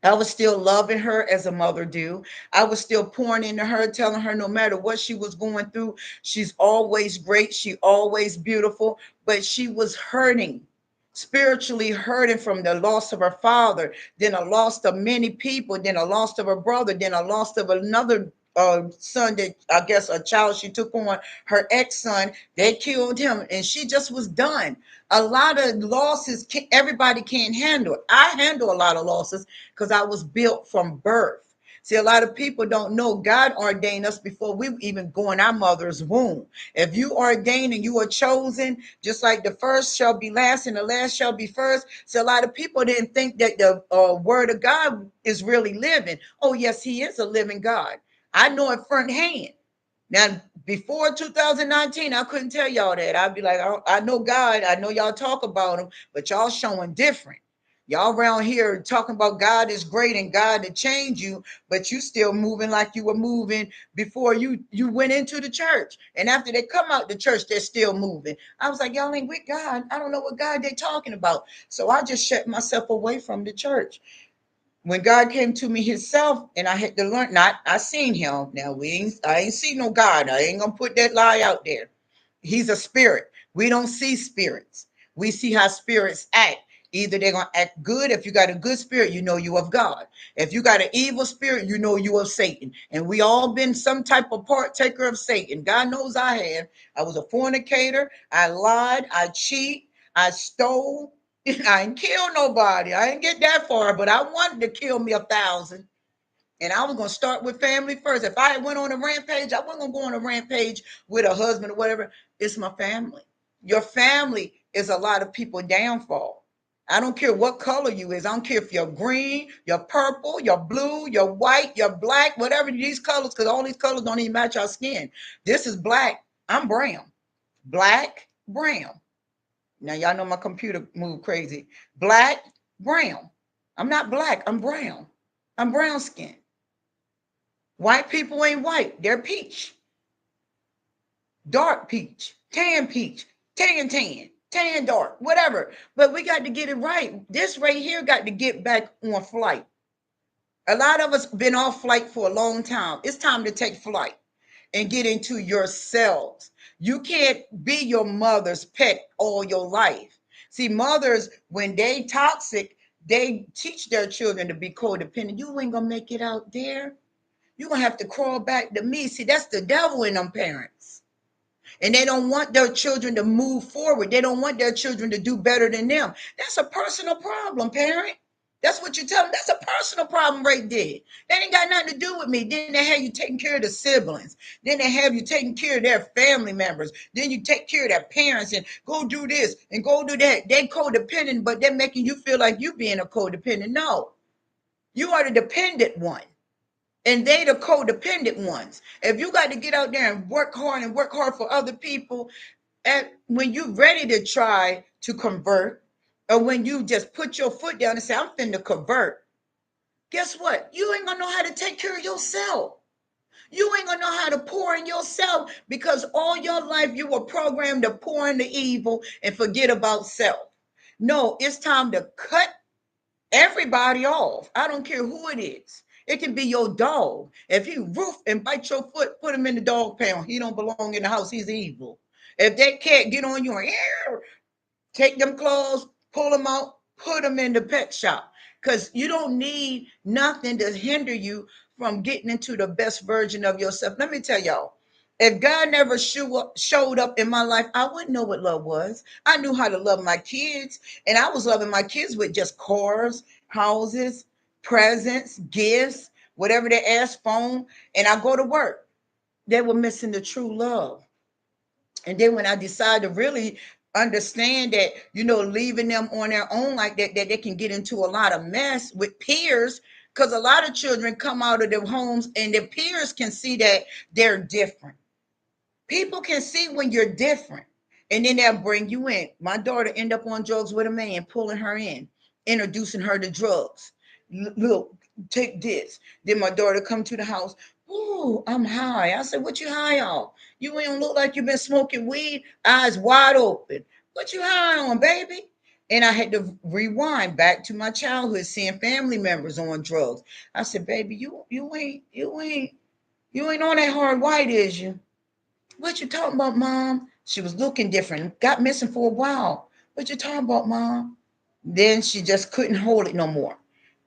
I was still loving her as a mother do. I was still pouring into her, telling her no matter what she was going through, she's always great. She always beautiful, but she was hurting, spiritually hurting from the loss of her father, then a loss of many people, then a loss of her brother, then a loss of another son that I guess a child she took on, her ex-son. They killed him and she just was done. A lot of losses, everybody can't handle it. I handle a lot of losses because I was built from birth. See, a lot of people don't know God ordained us before we even go in our mother's womb. If you ordained and you are chosen, just like the first shall be last and the last shall be first. So a lot of people didn't think that the word of God is really living. Oh, yes, he is a living God. I know it front hand. Now, before 2019, I couldn't tell y'all that. I'd be like, I know God. I know y'all talk about him, but y'all showing different. Y'all around here talking about God is great and God to change you, but you still moving like you were moving before you went into the church. And after they come out the church, they're still moving. I was like, y'all ain't with God. I don't know what God they talking about. So I just shut myself away from the church. When God came to me himself and I had to learn, not I seen him. Now I ain't seen no God. I ain't gonna put that lie out there. He's a spirit. We don't see spirits. We see how spirits act. Either they're gonna act good. If you got a good spirit, you know you of God. If you got an evil spirit, you know you of Satan. And we all been some type of partaker of Satan. God knows I have. I was a fornicator. I lied. I cheat. I stole. I ain't kill nobody. I ain't get that far, but I wanted to kill me 1,000. And I was gonna start with family first. If I went on a rampage, I wasn't gonna go on a rampage with a husband or whatever. It's my family. Your family is a lot of people downfall. I don't care what color you is. I don't care if you're green, you're purple, you're blue, you're white, you're black, whatever these colors, because all these colors don't even match our skin. This is black. I'm brown. Black, brown. Now y'all know my computer moved crazy. Black, brown. I'm not black. I'm brown. I'm brown skin. White people ain't white. They're peach, dark peach, tan dark, whatever. But we got to get it right. This right here got to get back on flight. A lot of us been off flight for a long time. It's time to take flight and get into yourselves. You can't be your mother's pet all your life. See, mothers, when they toxic, they teach their children to be codependent. You ain't gonna make it out there. You're gonna have to crawl back to me. See, that's the devil in them parents. And they don't want their children to move forward. They don't want their children to do better than them. That's a personal problem, parent. That's what you tell them. That's a personal problem right there. That ain't got nothing to do with me. Then they have you taking care of the siblings. Then they have you taking care of their family members. Then you take care of their parents and go do this and go do that. They codependent, but they're making you feel like you being a codependent. No, you are the dependent one and they the codependent ones. If you got to get out there and work hard for other people, and when you ready to try to convert, or when you just put your foot down and say, I'm finna convert, guess what? You ain't gonna know how to take care of yourself. You ain't gonna know how to pour in yourself because all your life you were programmed to pour in the evil and forget about self. No, it's time to cut everybody off. I don't care who it is. It can be your dog. If he roof and bite your foot, put him in the dog pound. He don't belong in the house. He's evil. If that cat get on you and take them claws, pull them out, put them in the pet shop. Because you don't need nothing to hinder you from getting into the best version of yourself. Let me tell y'all, if God never showed up in my life, I wouldn't know what love was. I knew how to love my kids, and I was loving my kids with just cars, houses, presents, gifts. whatever they asked, phone, and I go to work. They were missing the true love. And then when I decided to really understand that, leaving them on their own like that they can get into a lot of mess with peers, because a lot of children come out of their homes and their peers can see that they're different. People can see when you're different, and then they'll bring you in. My daughter end up on drugs with a man, pulling her in, introducing her to drugs. Look, take this. Then my daughter come to the house. Ooh, I'm high. I said, what you high on? You ain't look like you've been smoking weed, eyes wide open. What you high on, baby? And I had to rewind back to my childhood, seeing family members on drugs. I said, baby, you ain't on that hard white, is you? What you talking about, mom? She was looking different, got missing for a while. What you talking about, mom? Then she just couldn't hold it no more.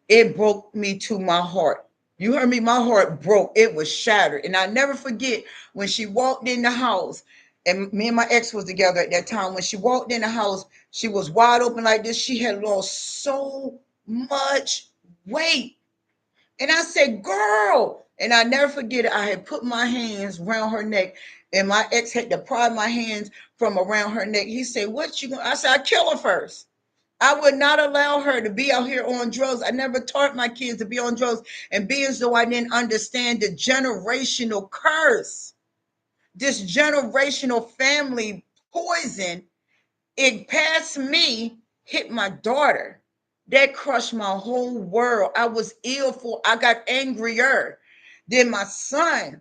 It broke me to my heart. You heard me, my heart broke. It was shattered. And I never forget when she walked in the house, and me and my ex was together at that time. When she walked in the house, she was wide open like this. She had lost so much weight. And I said, girl. And I never forget it. I had put my hands around her neck, and my ex had to pry my hands from around her neck. He said, what you going to? I said, I kill her first. I would not allow her to be out here on drugs. I never taught my kids to be on drugs and be as though I didn't understand the generational curse, this generational family poison. It passed me, hit my daughter. That crushed my whole world. I was ill for, I got angrier. Then my son,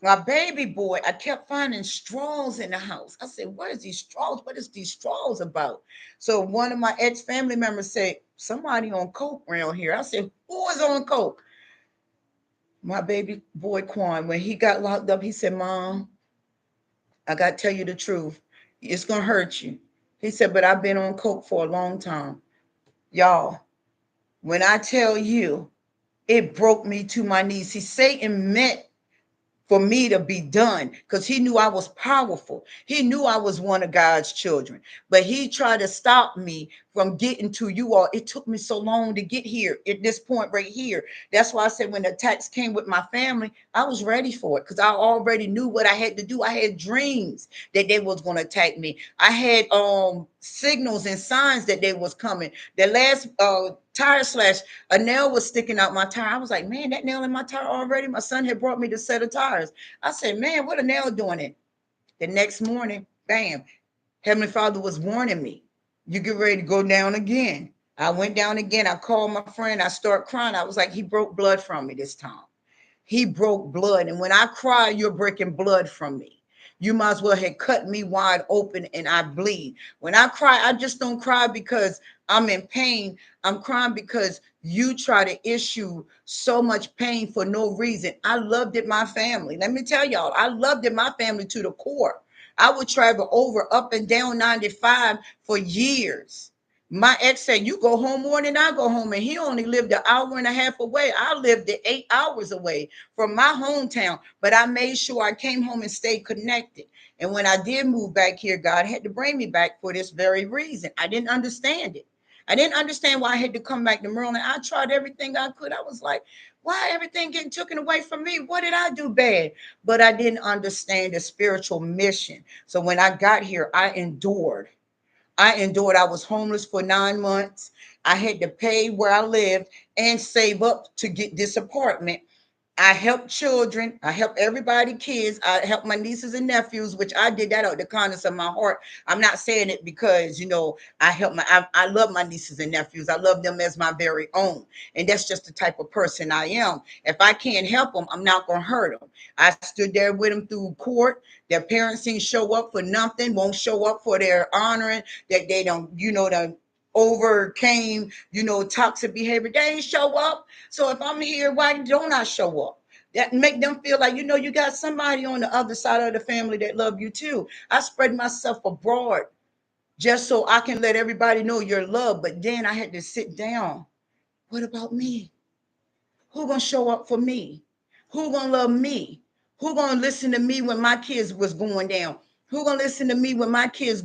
my baby boy, I kept finding straws in the house. I said, what is these straws? What is these straws about? So one of my ex-family members said, somebody on coke around here. I said, who is on coke? My baby boy Quan, when he got locked up, he said, Mom, I got to tell you the truth. It's going to hurt you. He said, but I've been on coke for a long time. Y'all, when I tell you, it broke me to my knees. See, Satan meant for me to be done because he knew I was powerful. He knew I was one of God's children, but he tried to stop me from getting to you all. It took me so long to get here at this point right here. That's why I said when the attacks came with my family, I was ready for it because I already knew what I had to do. I had dreams that they was going to attack me. I had signals and signs that they was coming. The last tire slash, a nail was sticking out my tire. I was like, man, that nail in my tire already. My son had brought me the set of tires. I said, man, what a nail doing it. The next morning, bam, Heavenly Father was warning me. You get ready to go down again. I went down again. I called my friend. I started crying. I was like, he broke blood from me this time. He broke blood. And when I cry, you're breaking blood from me. You might as well have cut me wide open and I bleed. When I cry, I just don't cry because I'm in pain. I'm crying because you try to issue so much pain for no reason. I loved it, my family. Let me tell y'all, I loved it, my family to the core. I would travel over, up and down 95 for years. My ex said, you go home more than I go home. And he only lived an hour and a half away. I lived 8 hours away from my hometown. But I made sure I came home and stayed connected. And when I did move back here, God had to bring me back for this very reason. I didn't understand it. I didn't understand why I had to come back to Maryland. I tried everything I could. I was like, why everything getting taken away from me? What did I do bad? But I didn't understand the spiritual mission. So when I got here, I endured. I endured. I was homeless for 9 months. I had to pay where I lived and save up to get this apartment. I help children. I help everybody, kids. I help my nieces and nephews, which I did that out of the kindness of my heart. I'm not saying it because, I help I love my nieces and nephews. I love them as my very own. And that's just the type of person I am. If I can't help them, I'm not going to hurt them. I stood there with them through court. Their parents didn't show up for nothing, won't show up for their honoring, that they don't, the overcame, toxic behavior. They ain't show up. So if I'm here, why don't I show up? That make them feel like, you got somebody on the other side of the family that love you too. I spread myself abroad just so I can let everybody know your love. But then I had to sit down. What about me? Who gonna show up for me? Who gonna love me? Who gonna listen to me when my kids was going down? Who gonna listen to me when my kids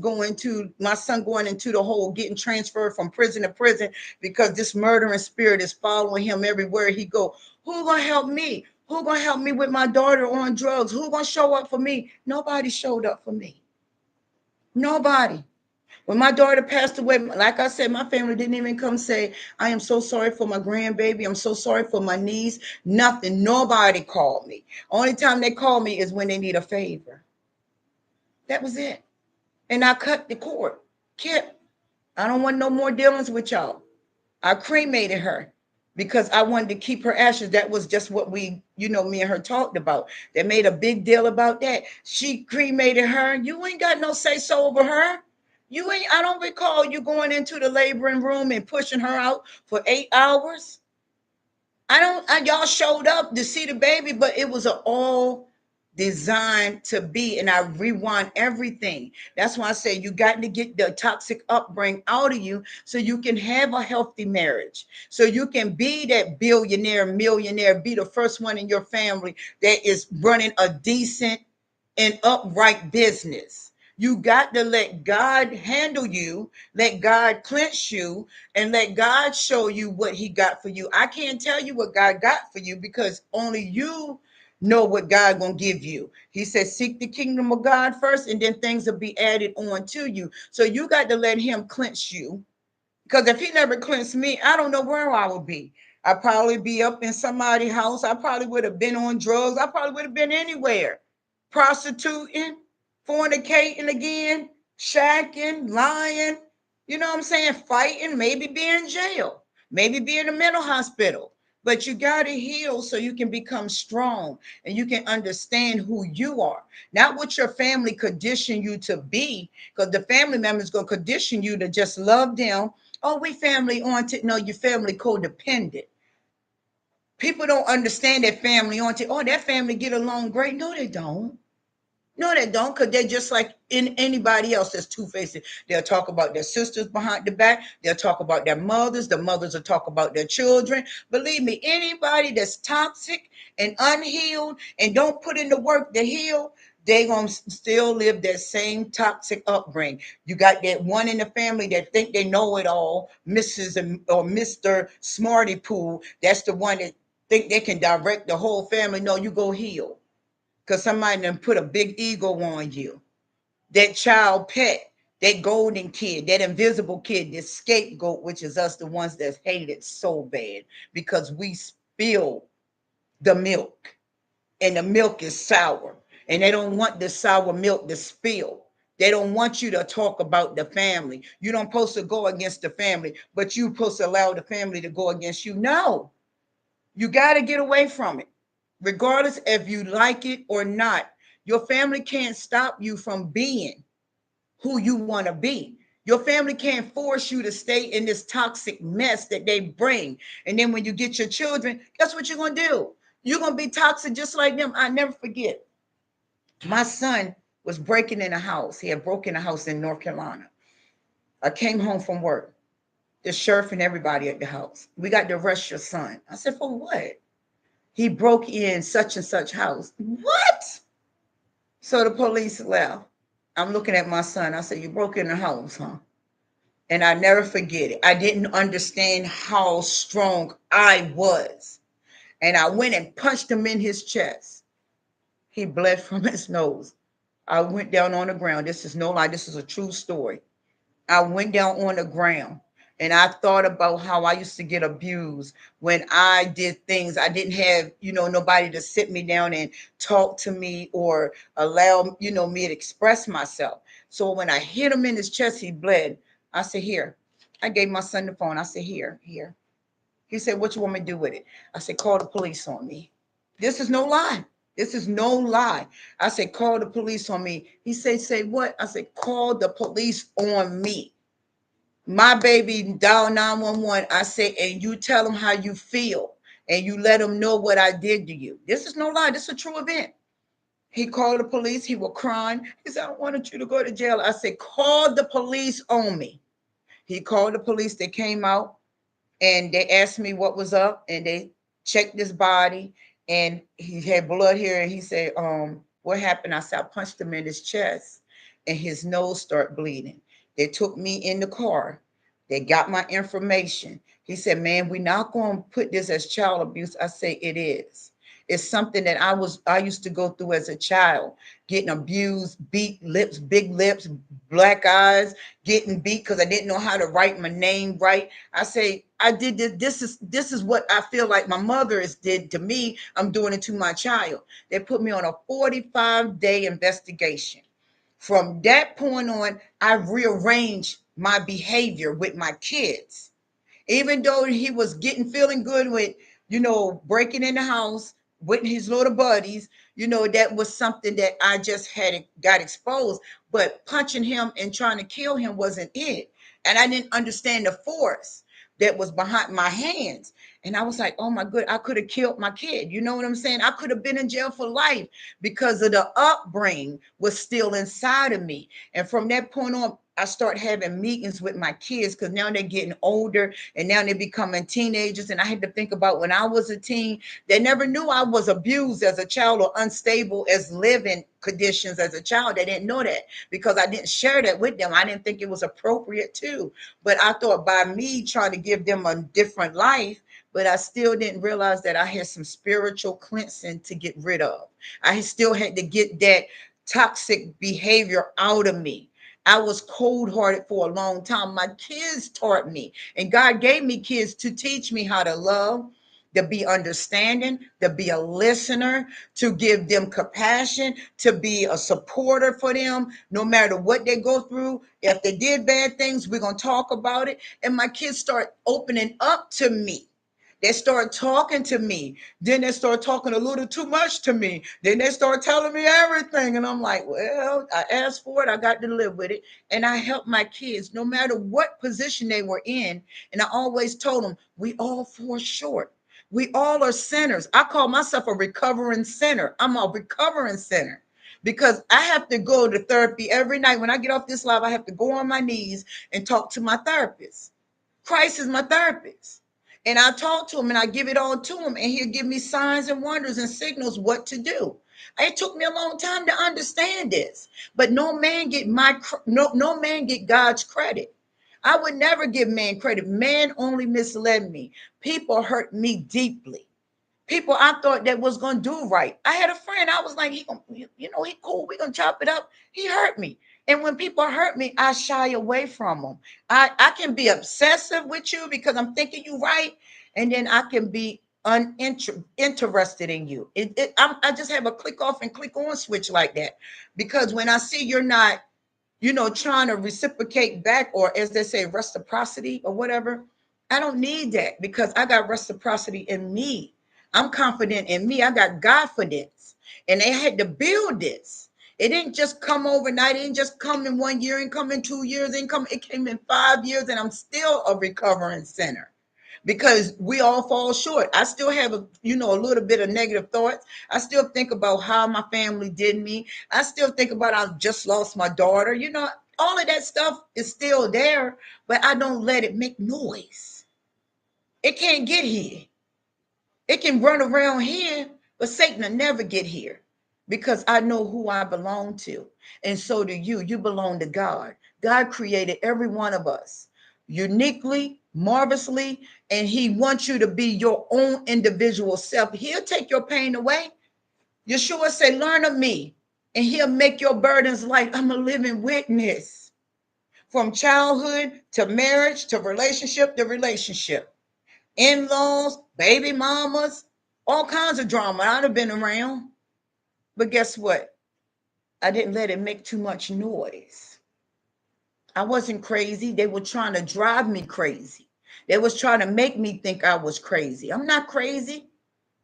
my son going into the hole, getting transferred from prison to prison because this murdering spirit is following him everywhere he go? Who gonna help me? Who gonna help me with my daughter on drugs? Who gonna show up for me? Nobody showed up for me. Nobody. When my daughter passed away, like I said, my family didn't even come say, I am so sorry for my grandbaby. I'm so sorry for my niece. Nothing. Nobody called me. Only time they call me is when they need a favor. That was it. And I cut the cord. Kip, I don't want no more dealings with y'all. I cremated her because I wanted to keep her ashes. That was just what me and her talked about. They made a big deal about that. She cremated her. You ain't got no say so over her. You ain't, I don't recall you going into the laboring room and pushing her out for 8 hours. Y'all showed up to see the baby, but it was all designed to be. And I rewind everything. That's why I say you got to get the toxic upbringing out of you so you can have a healthy marriage. So you can be that billionaire, millionaire, be the first one in your family that is running a decent and upright business. You got to let God handle you, let God cleanse you, and let God show you what He got for you. I can't tell you what God got for you because only you know what God gonna give you. He says, seek the kingdom of God first, and then things will be added on to you. So you got to let Him cleanse you. Because if He never cleansed me, I don't know where I would be. I'd probably be up in somebody's house. I probably would have been on drugs. I probably would have been anywhere. Prostituting, fornicating again, shacking, lying, you know what I'm saying? Fighting, maybe be in jail, maybe be in a mental hospital. But you got to heal so you can become strong and you can understand who you are, not what your family conditioned you to be, because the family members going to condition you to just love them. Oh, we family oriented. No, you family codependent. People don't understand that family oriented. Oh, that family get along great. No, they don't. No, they don't, because they're just like in anybody else that's two-faced. They'll talk about their sisters behind the back. They'll talk about their mothers. The mothers will talk about their children. Believe me, anybody that's toxic and unhealed and don't put in the work to heal, they gonna still live that same toxic upbringing. You got that one in the family that think they know it all, Mrs. or Mr. Smarty Poo. That's the one that think they can direct the whole family. No, you go heal because somebody done put a big ego on you. That child pet, that golden kid, that invisible kid, this scapegoat, which is us, the ones that hate it so bad because we spill the milk and the milk is sour and they don't want the sour milk to spill. They don't want you to talk about the family. You don't supposed to go against the family, but you supposed to allow the family to go against you. No, you got to get away from it, regardless if you like it or not. Your family can't stop you from being who you want to be. Your family can't force you to stay in this toxic mess that they bring. And then when you get your children, guess what you're going to do? You're going to be toxic just like them. I never forget. My son was breaking in a house. He had broken a house in North Carolina. I came home from work. The sheriff and everybody at the house. We got to arrest your son. I said, for what? He broke in such and such house. What? So the police left. I'm looking at my son. I said, you broke in the house, huh? And I never forget it. I didn't understand how strong I was. And I went and punched him in his chest. He bled from his nose. I went down on the ground. This is no lie. This is a true story. I went down on the ground and I thought about how I used to get abused when I did things. I didn't have, nobody to sit me down and talk to me or allow, me to express myself. So when I hit him in his chest, he bled. I said, here. I gave my son the phone. I said, here, here. He said, what you want me to do with it? I said, call the police on me. This is no lie. This is no lie. I said, call the police on me. He said, say what? I said, call the police on me. My baby dial 911. I say, and you tell them how you feel and you let them know what I did to you. This is no lie. This is a true event. He called the police. He was crying. He said, I wanted you to go to jail. I said, call the police on me. He called the police. They came out and they asked me what was up and they checked his body and he had blood here. And he said, what happened? I said, I punched him in his chest and his nose started bleeding. They took me in the car. They got my information. He said, man, we're not going to put this as child abuse. I say it is. It's something that I used to go through as a child, getting abused, beat lips, big lips, black eyes, getting beat because I didn't know how to write my name right. I say, I did this. This is what I feel like my mother is did to me. I'm doing it to my child. They put me on a 45-day investigation. From that point on, I rearranged my behavior with my kids. Even though he was feeling good with, breaking in the house with his little buddies, that was something that I just had got exposed. But punching him and trying to kill him wasn't it. And I didn't understand the force that was behind my hands. And I was like, oh my good, I could have killed my kid. You know what I'm saying? I could have been in jail for life because of the upbringing was still inside of me. And from that point on, I start having meetings with my kids because now they're getting older and now they're becoming teenagers. And I had to think about when I was a teen, they never knew I was abused as a child or unstable as living conditions as a child. They didn't know that because I didn't share that with them. I didn't think it was appropriate to. But I thought by me trying to give them a different life, but I still didn't realize that I had some spiritual cleansing to get rid of. I still had to get that toxic behavior out of me. I was cold hearted for a long time. My kids taught me, and God gave me kids to teach me how to love, to be understanding, to be a listener, to give them compassion, to be a supporter for them, no matter what they go through. If they did bad things, we're going to talk about it. And my kids start opening up to me. They start talking to me. Then they start talking a little too much to me. Then they start telling me everything. And I'm like, well, I asked for it. I got to live with it. And I help my kids no matter what position they were in. And I always told them, we all fall short. We all are sinners. I call myself a recovering sinner. I'm a recovering sinner because I have to go to therapy every night. When I get off this live, I have to go on my knees and talk to my therapist. Christ is my therapist. And I talk to him and I give it all to him, and he'll give me signs and wonders and signals what to do. It took me a long time to understand this, but no man get no man get God's credit. I would never give man credit. Man only misled me. People hurt me deeply. People I thought that was gonna do right. I had a friend. I was like, he cool. We gonna chop it up. He hurt me. And when people hurt me, I shy away from them. I can be obsessive with you because I'm thinking you right, and then I can be uninterested in you. I just have a click off and click on switch like that because when I see you're not, trying to reciprocate back, or as they say, reciprocity or whatever, I don't need that because I got reciprocity in me. I'm confident in me. I got confidence. And they had to build this. It didn't just come overnight. It didn't just come in 1 year and come in 2 years and come. It came in 5 years, and I'm still a recovering sinner because we all fall short. I still have a little bit of negative thoughts. I still think about how my family did me. I still think about I just lost my daughter. All of that stuff is still there, but I don't let it make noise. It can't get here. It can run around here, but Satan will never get here because I know who I belong to. And so do you. You belong to God. God created every one of us uniquely, marvelously, and he wants you to be your own individual self. He'll take your pain away. Yeshua said, learn of me, and he'll make your burdens light. I'm a living witness. From childhood to marriage to relationship, in-laws, baby mamas, all kinds of drama. I'd have been around. But guess what? I didn't let it make too much noise. I wasn't crazy. They were trying to drive me crazy. They was trying to make me think I was crazy. I'm not crazy.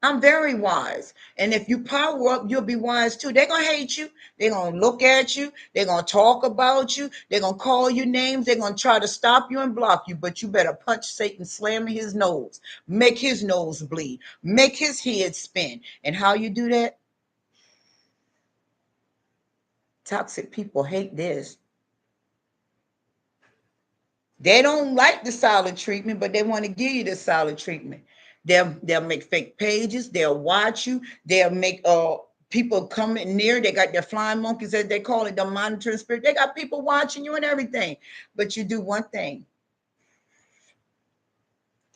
I'm very wise. And if you power up, you'll be wise too. They're going to hate you. They're going to look at you. They're going to talk about you. They're going to call you names. They're going to try to stop you and block you. But you better punch Satan, slam his nose, make his nose bleed, make his head spin. And how you do that? Toxic people hate this. They don't like the silent treatment, but they want to give you the silent treatment. They'll make fake pages. They'll watch you. They'll make people coming near. They got their flying monkeys, as they call it, the monitoring spirit. They got people watching you and everything. But you do one thing.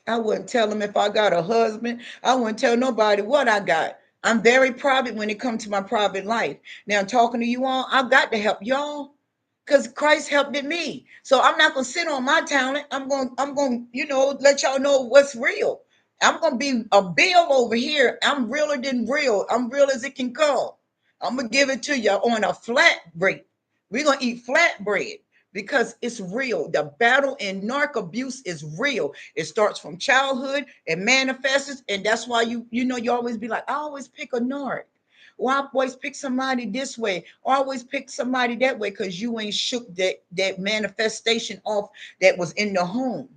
I wouldn't tell them if I got a husband. I wouldn't tell nobody what I got. I'm very private when it comes to my private life. Now, talking to you all, I've got to help y'all because Christ helped in me. So I'm not gonna sit on my talent. I'm going, let y'all know what's real. I'm gonna be a bill over here. I'm realer than real. I'm real as it can come. I'm gonna give it to you on a flat rate. We're gonna eat flat bread because it's real. The battle in narc abuse is real. It starts from childhood and manifests, and that's why you always be like, I always pick a narc. Or I always pick somebody this way, or I always pick somebody that way, because you ain't shook that manifestation off that was in the home.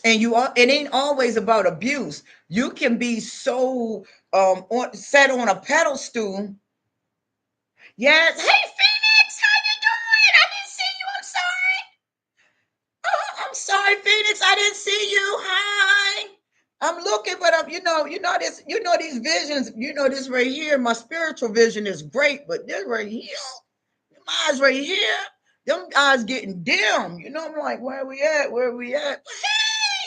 And it ain't always about abuse. You can be so set on a pedestal. Yes. Hey Phoenix, how you doing? I didn't see you. I'm sorry. Oh, I'm sorry, Phoenix. I didn't see you. Hi. I'm looking, but these visions, this right here. My spiritual vision is great, but this right here, my eyes right here, them eyes getting dim. I'm like, where are we at? Where are we at?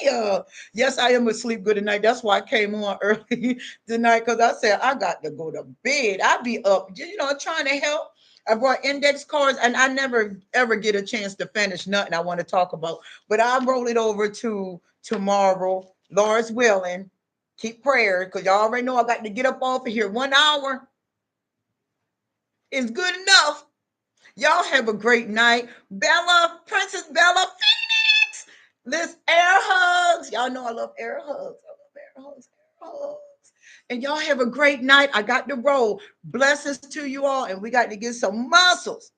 Hey, yes, I am asleep good tonight. That's why I came on early tonight, because I said I got to go to bed. I be up, trying to help. I brought index cards, and I never ever get a chance to finish nothing I want to talk about. But I'll roll it over to tomorrow, Lord's willing. Keep prayer, because y'all already know I got to get up off of here. 1 hour is good enough. Y'all have a great night. Bella, Princess Bella, Phoenix. Let's air hugs. Y'all know I love air hugs. I love air hugs, air hugs. And y'all have a great night. I got to roll. Blessings to you all. And we got to get some muscles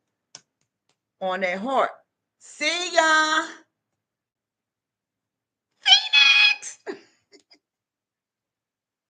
on that heart. See ya.